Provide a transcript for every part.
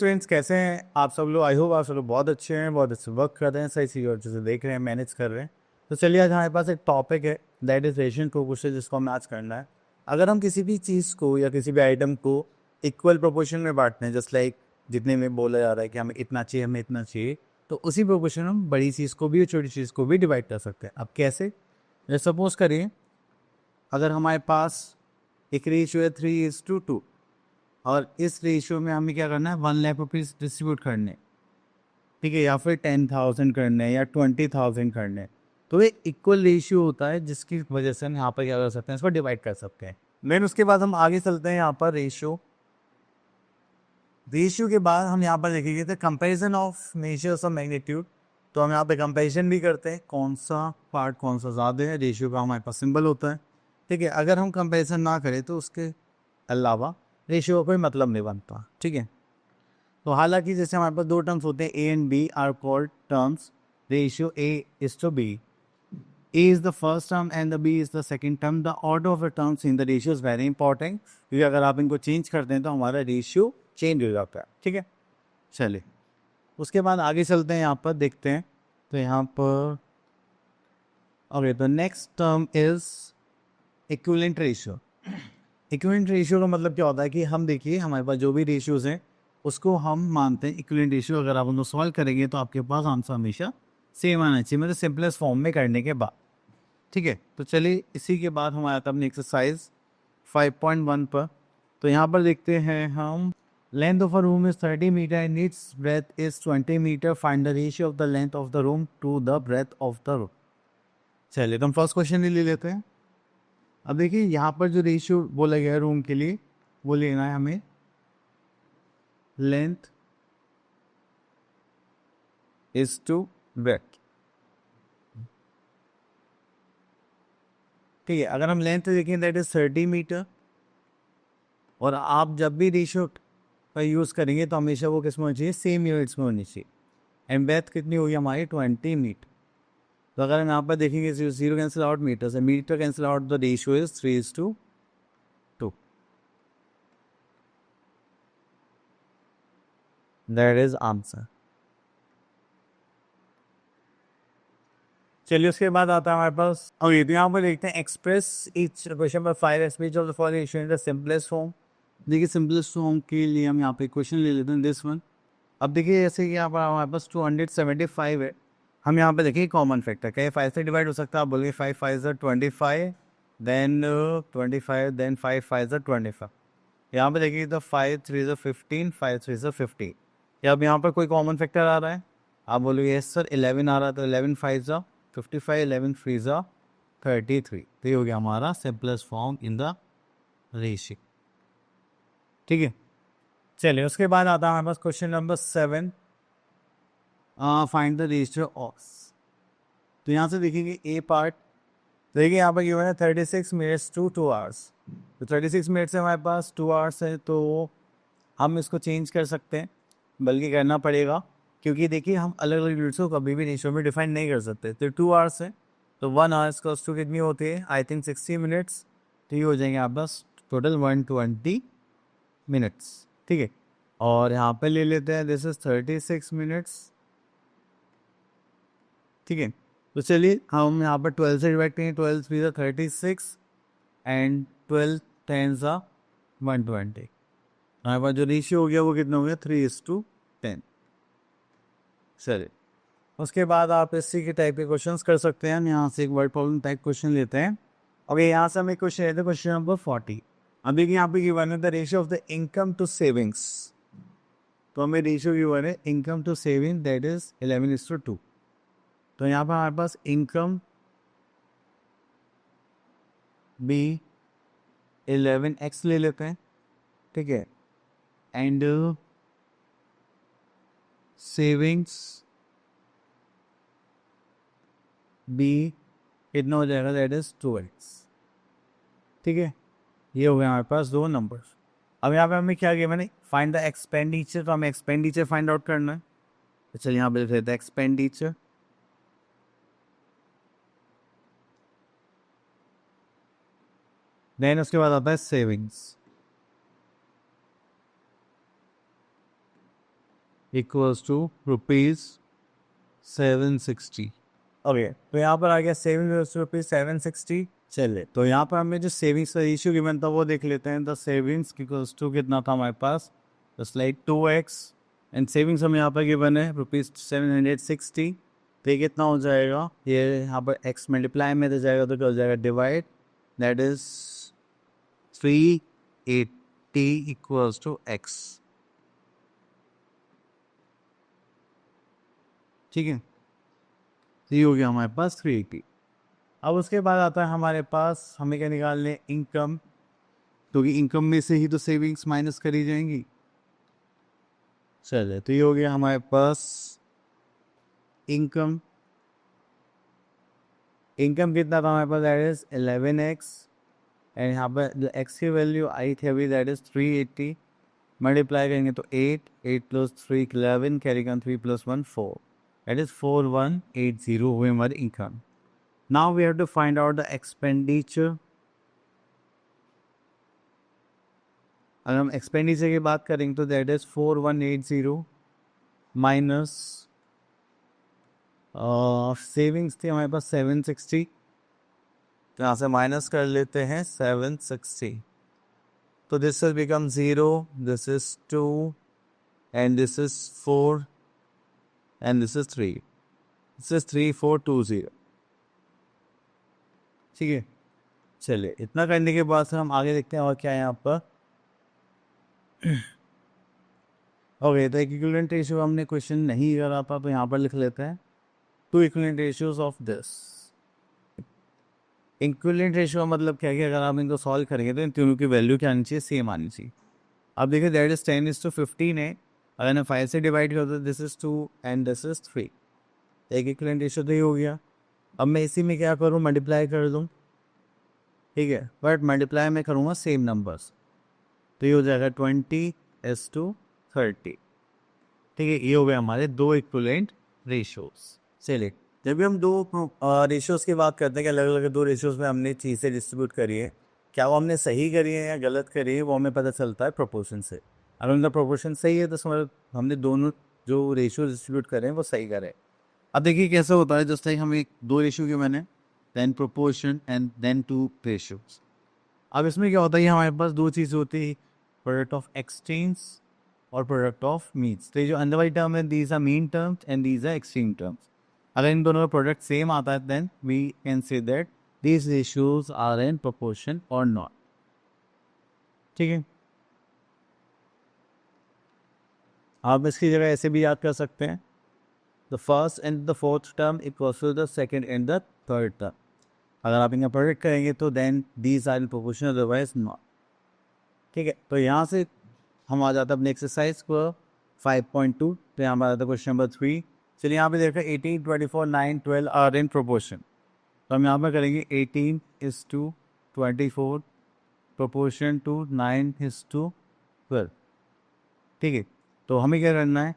Students, कैसे हैं आप सब लोग? आई होप आप सब लोग बहुत अच्छे हैं, बहुत अच्छे वर्क कर रहे हैं, सही चीज़ अच्छे से देख रहे हैं, मैनेज कर रहे हैं। तो चलिए, आज हमारे पास एक टॉपिक है, दैट इज रेशियो प्रोपोर्शन, जिसको हमें आज करना है। अगर हम किसी भी चीज़ को या किसी भी आइटम को इक्वल प्रोपोर्शन में बांटते हैं, जस्ट लाइक जितने में बोला जा रहा है कि हमें इतना चाहिए, हमें इतना चाहिए, तो उसी प्रोपोर्शन में हम बड़ी चीज़ को भी और छोटी चीज़ को भी डिवाइड कर सकते हैं। अब कैसे? सपोज करिए, अगर हमारे पास एक रेशियो है 3:2 और इस रेशियो में हमें क्या करना है, 1 लाख रुपीज़ डिस्ट्रीब्यूट करने, ठीक है, या फिर 10,000 करने या 20,000 करने। तो ये इक्वल रेशियो होता है, जिसकी वजह से हम यहाँ पर क्या कर सकते हैं, इसको डिवाइड कर सकते हैं। देन उसके बाद हम आगे चलते हैं, यहाँ पर रेशियो के बाद हम यहाँ पर देखेंगे तो comparison of measures of magnitude. तो हम यहाँ पे कंपेरिजन भी करते हैं, कौन सा पार्ट कौन सा ज़्यादा है, रेशियो का हमारे पास सिंबल होता है, ठीक है। अगर हम कंपेरिजन ना करें तो उसके अलावा रेशियो का कोई मतलब नहीं बनता, ठीक है। तो हालांकि जैसे हमारे पास दो टर्म्स होते हैं, A and B are called terms ratio A is to B. A is the first term and the B is the second term. The order of the terms in the ratio is very important, क्योंकि अगर आप इनको change करते हैं तो हमारा ratio change हो जाता है, ठीक है। चलिए, उसके बाद आगे चलते हैं, यहाँ पर देखते हैं। तो यहाँ पर okay, the next term is equivalent ratio. Equivalent ratio का मतलब क्या होता है कि हम देखिए, हमारे पास जो भी रेशियोज हैं उसको हम मानते हैं इक्विवेलेंट रेशियो। अगर आप उनको सॉल्व करेंगे तो आपके पास आंसर हमेशा सेम आना चाहिए, मतलब सिंपलेस्ट फॉर्म में करने के बाद, ठीक है। तो चलिए, इसी के बाद हमारा आता है अपनी एक्सरसाइज 5.1 पर। तो यहाँ पर देखते हैं हम, length of a room is 30 metre and its breadth is 20 metre, find the ratio of the length of the room to the breadth of the room. चलिए, तो हम फर्स्ट क्वेश्चन ही ले लेते हैं। अब देखिए, यहाँ पर जो रेशियो बोला गया है रूम के लिए, वो लेना है हमें लेंथ इज टू ब्रेथ, ठीक है। अगर हम लेंथ देखें, दैट इज 30 मीटर, और आप जब भी रेशियो का यूज़ करेंगे तो हमेशा वो किस में होनी चाहिए, सेम यूनिट्स में होनी चाहिए। एंड ब्रेथ कितनी होगी हमारी, 20 मीटर। तो अगर हम यहाँ पर देखेंगे, जीरो कैंसिल आउट, मीटर से metre cancel out, the ratio is 3:2। That is answer. चलिए, उसके बाद आता है हमारे पास, और ये तो यहाँ पर देखते हैं, एक्सप्रेस ईच क्वेश्चन पर 5 aspects of the following ratio in the simplest form. देखिए, सिंपलेस्ट फॉर्म के लिए हम यहाँ पे क्वेश्चन ले लेते हैं, दिस वन। अब देखिए, जैसे कि यहाँ पर हमारे पास 275 है, हम यहाँ पे देखिए कॉमन फैक्टर, क्या 5 से डिवाइड हो सकता है? आप बोलिए 5 5 25, देन 25, देन 5 5 25। यहाँ पे देखिए, तो 5 3 15, 5 3 15। या अब यहाँ पर कोई कॉमन फैक्टर आ रहा है? आप बोलोगे यस सर, 11 आ रहा है, तो 11 5 55, 11 3 33। तो ये हो गया हमारा simplest form in the ratio, ठीक है। चलिए, उसके बाद आता है हमारे पास question number 7, find the ratio of. तो यहाँ से देखेंगे ए पार्ट, देखिए यहाँ पर गिवन है 36 मिनट्स टू 2 आवर्स। तो 36 मिनट से हमारे पास 2 आवर्स है, तो हम इसको चेंज कर सकते हैं, बल्कि करना पड़ेगा, क्योंकि देखिए हम अलग अलग यूनिट्स को कभी भी रेशियो में डिफाइन नहीं कर सकते। तो 2 आवर्स है, तो 1 आवर्स कॉस्ट टू कितनी होती है, आई थिंक 60 मिनट्स। तो ये हो जाएंगे आप बस टोटल 120 मिनट्स, ठीक है। और यहाँ पे ले लेते हैं, दिस इज 36 मिनट्स, ठीक है। तो चलिए, हम यहाँ पर 12 से डिवाइड करेंगे, 12 3 36 एंड 12 10 120। हमारे पास जो रेशियो हो गया वो कितना हो गया, 3:10। चलिए, उसके बाद आप इसी के टाइप के क्वेश्चंस कर सकते हैं। हम यहाँ से एक वर्ड प्रॉब्लम टाइप क्वेश्चन लेते हैं। ओके, यहाँ से हम एक क्वेश्चन लेते हैं, क्वेश्चन नंबर 40। अब देखिए, यहाँ पे गिवन है the ratio of the income to savings. तो हमें रेशियो गिवन है income to saving, that is 11:2। तो यहाँ पर हमारे पास इनकम बी 11x ले लेते हैं, ठीक है, एंड सेविंग्स बी कितना हो जाएगा, दैट इज 2x, ठीक है। ये हो गया हमारे पास दो नंबर्स। अब यहाँ पे हमें क्या किया मैंने, फाइंड द एक्सपेंडिचर। तो हमें एक्सपेंडिचर फाइंड आउट करना है। तो चलिए, यहाँ पे लिख देते हैं एक्सपेंडिचर, देन उसके बाद आता है सेविंग्स। Equals to ₹760। ओके, तो यहाँ पर आ गया सेविंग्स ₹760। चलिए, तो यहाँ पर हमें जो सेविंग्स का रेशियो गिवन था वो देख लेते हैं। द सेविंग्स इक्वल्स टू कितना था हमारे पास, just like 2x, and savings हमें यहाँ पर गिवन है ₹760। तो ये कितना हो जाएगा, ये यहाँ पर x मल्टीप्लाई में दे जाएगा तो क्या हो जाएगा, divide, that is 380 equals to x। ठीक है, तो ये हो गया हमारे पास 380। अब उसके बाद आता है हमारे पास, हमें क्या निकालने, इनकम, क्योंकि इनकम में से ही तो सेविंग्स माइनस करी जाएंगी। चलिए, तो ये हो गया हमारे पास इनकम। इनकम कितना था हमारे पास, दैट इज 11x, एंड यहाँ पर x की वैल्यू आई थी अभी, दैट इज 380। मल्टीप्लाई करेंगे तो 8 + 3 11, कैरी ऑन 3 + 1 4, दैट इज 4180 हुए हमारे income. Now we have to find out the expenditure. अगर हम एक्सपेंडिचर की बात करेंगे तो दैट इज 4180 माइनस सेविंग्स थी हमारे पास 760, तो यहाँ से माइनस कर लेते हैं 760। तो this will become 0, this is 2, and this is 4, and this is 3, this is 3420। ठीक है, चलिए, इतना करने के बाद से हम आगे देखते हैं और क्या है यहाँ पर। ओके, तो इक्विवेलेंट रेशियो हमने क्वेश्चन नहीं करा था, तो यहाँ पर लिख लेते हैं two equivalent ratios of this. Equivalent ratio मतलब क्या है, अगर आप इनको सॉल्व करेंगे तो इन तीनों की वैल्यू क्या आनी चाहिए, सेम आनी चाहिए। अब देखिए, दैट इज 10:15 है, अगर मैं 5 से डिवाइड करता हूँ, this is 2 and this is 3, एक इक्विवेलेंट रेशियो तो ये हो गया। अब मैं इसी में क्या करूँ, मल्टीप्लाई कर दूँ, ठीक है, बट मल्टीप्लाई में करूँगा सेम नंबर्स, तो ये हो जाएगा 20:30। ठीक है, ये हो गए हमारे दो इक्विवेलेंट रेशियोज। चलिए, जब भी हम दो रेशियोज की बात करते हैं कि अलग अलग दो रेशियोज में हमने चीज़ें डिस्ट्रीब्यूट करी है, क्या वो हमने सही करी है या गलत करी है, वो हमें पता चलता है प्रोपोर्शन से। अगर उनका प्रोपोर्शन सही है तो समझ हमने दोनों जो रेशियो डिस्ट्रीब्यूट करे हैं वो सही करे। अब देखिए कैसे होता है, जस्ट लाइक हम एक दो रेशियो के मैंने then proportion and then two ratios. अब इसमें क्या होता है, हमारे पास दो चीज़ होती है, प्रोडक्ट ऑफ एक्सचेंज और प्रोडक्ट ऑफ मीन्स। तो ये जो अंदर वाली टर्म है, these are mean terms and these are extreme terms. अगर इन दोनों का प्रोडक्ट सेम आता है then we can say that these ratios are in proportion और नॉट। ठीक है, आप इसकी जगह ऐसे भी याद कर सकते हैं, the first and the fourth term equals to the second and the third term. अगर आप इनका प्रोडक्ट करेंगे तो then these are in proportion, otherwise not. ठीक है, तो यहाँ से हम आ जाते हैं अपने एक्सरसाइज को 5.2, तो यहाँ पर आ जाता है क्वेश्चन नंबर 3। चलिए, यहाँ पे देखा 18, 24, 9, 12 आर इन प्रोपोर्शन, तो हम यहाँ पर करेंगे 18:24 प्रोपोर्शन टू 9:12। ठीक है, तो हमें क्या करना है,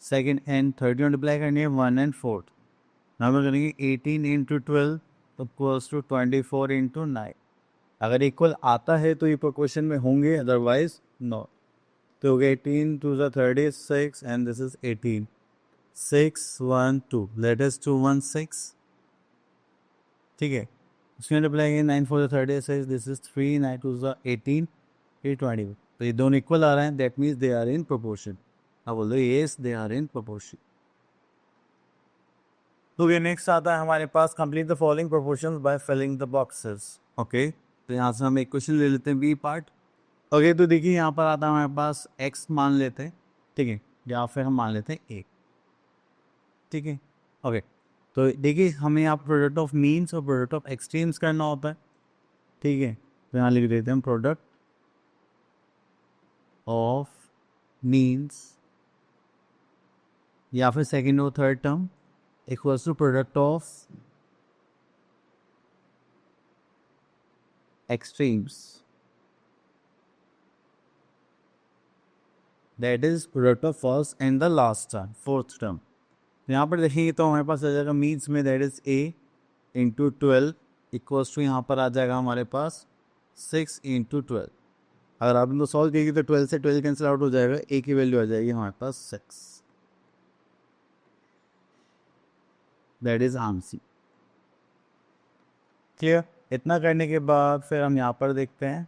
सेकेंड एंड थर्ड मल्टीप्लाई करनी है 1 एंड 4, यहाँ पर करेंगे 18 × 12 इक्वल्स टू 24 × 9। अगर इक्वल आता है तो ये प्रोपोर्शन में होंगे, अदरवाइज नो। तो हो गया 18 2 36 and this is 18, 6 1 2, let us 2 1 6। ठीक है, उसमें मल्टीप्लाई 9 4 36, दिस इज 3 9 2 18, 8 20। तो ये दोनों इक्वल आ रहे हैं, that means they are in proportion. अब बोल दो yes they are in proportion. तो ये नेक्स्ट आता है हमारे पास, complete the following proportions by filling the boxes. Okay, तो यहाँ से हम एक क्वेश्चन ले लेते हैं, बी पार्ट। ओके, तो देखिए यहाँ पर आता है हमारे पास x मान लेते हैं, ठीक है, या फिर हम मान लेते हैं 1। ठीक है, ओके, तो देखिए हमें यहाँ प्रोडक्ट ऑफ मीन्स और प्रोडक्ट ऑफ एक्सट्रीम्स करना होता है। ठीक है, तो यहाँ लिख देते हैं प्रोडक्ट ऑफ मीन्स या फिर सेकेंड और third term equals to product of extremes, that is product of first and the last term, fourth term. यहाँ पर देखेंगे तो हमारे पास आ जाएगा मीन्स में that is a × 12 equals to यहाँ पर आ जाएगा हमारे पास 6 × 12। अगर आप इनको सॉल्व कीजिए तो 12 से 12 कैंसिल आउट हो जाएगा, a की वैल्यू आ जाएगी हमारे पास 6। That is ANSI. क्लियर? इतना करने के बाद फिर हम यहाँ पर देखते हैं।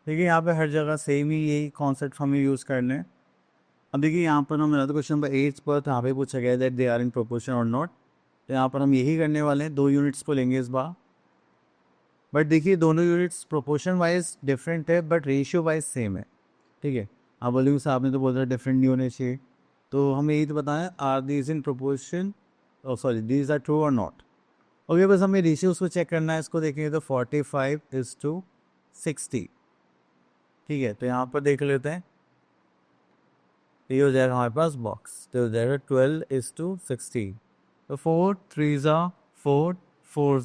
देखिए यहाँ पे हर जगह सेम ही यही कॉन्सेप्ट हमें यूज़ करने हैं। अब देखिए यहाँ पर हम तो क्वेश्चन नंबर 8 पर यहाँ पे पूछा गया that they are in proportion और नॉट। तो यहाँ पर हम यही करने वाले हैं, 2 यूनिट्स को लेंगे इस बार। बट देखिए दोनों यूनिट्स प्रोपोर्शन वाइज डिफरेंट है बट रेशियो वाइज सेम है। ठीक है, आप बोलेंगे साहब ने तो बोल रहा डिफरेंट नहीं होने चाहिए, तो हमें यही तो बताया are these in proportion, sorry these are true और नॉट। ओके, बस हमें रेशियो उसको चेक करना है। इसको देखेंगे तो 45:60। ठीक है, तो यहाँ पर देख लेते हैं। ये हो जाएगा हमारे पास बॉक्स, तो हो जाएगा 12:60। तो 4 3 4 4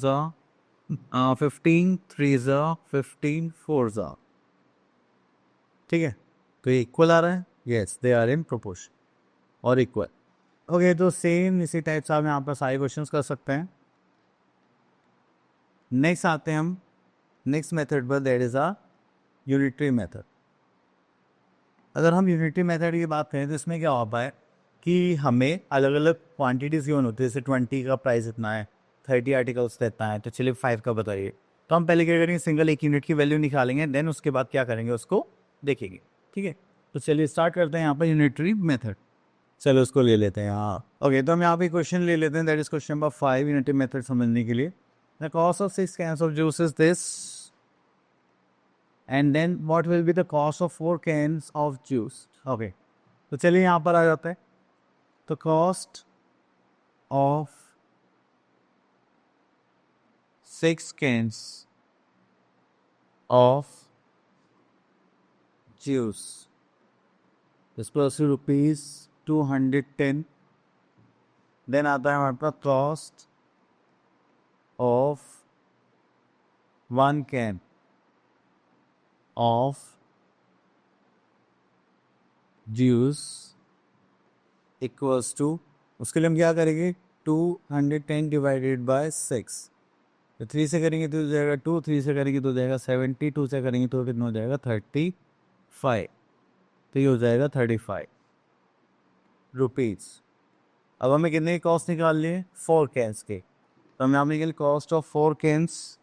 15 3 15 4। ठीक है, तो ये इक्वल आ रहा है। Yes, they are in proportion और इक्वल। ओके, तो सेम इसी टाइप से आप यहाँ पर सारे क्वेश्चंस कर सकते हैं। नेक्स्ट आते हैं हम नेक्स्ट मेथड पर, that is a unitary method. अगर हम यूनिटरी मेथड की बात करें तो इसमें क्या होता है कि हमें अलग अलग क्वांटिटीज़ यून होती है। जैसे 20 का प्राइस इतना है, 30 आर्टिकल्स इतना है, तो चलिए 5 का बताइए। तो हम पहले क्या करेंगे, सिंगल एक यूनिट की वैल्यू निकालेंगे, देन उसके बाद क्या करेंगे उसको देखेंगे। ठीक है, तो चलिए स्टार्ट करते हैं यहाँ पर यूनिटरी मेथड। चलो उसको ले लेते हैं यहाँ। ओके, तो हम यहाँ पे क्वेश्चन ले लेते हैं, that is question number 5 unitary method समझने के लिए। The cost of 6 cans of juice is this, and then what will be the cost of 4 cans of juice? Okay, तो चलिए यहाँ पर आ जाते हैं। तो cost of 6 cans of juice इस पर ₹210। देन आता है हमारे पास cost of 1 can of juice equals to, उसके लिए हम क्या करेंगे, 210 डिवाइडेड बाय 6। तो 3 से करेंगे तो हो जाएगा 2, 3 से करेंगे तो हो जाएगा 70, 2 से करेंगे तो कितना हो जाएगा 35। तो ये हो जाएगा 35 रुपीज़। अब हमें कितने की कॉस्ट निकालनी है, 4 कैंस के। तो हम यहाँ निकल cost of 4 cans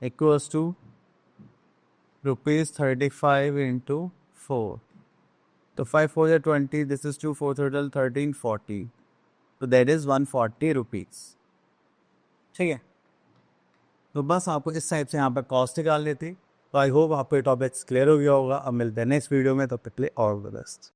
equals to ₹35 into 4. तो 5 4 या 20, दिस इज 2 4 total 13 40, तो दैट इज 140 रुपीज़। ठीक है, तो बस आपको इस टाइप से यहाँ पर कॉस्ट निकाल लेती। तो आई होप आपको ये टॉपिक्स क्लियर हो गया होगा। अब मिलते हैं नेक्स्ट वीडियो में, तब तक के लिए ऑल द बेस्ट।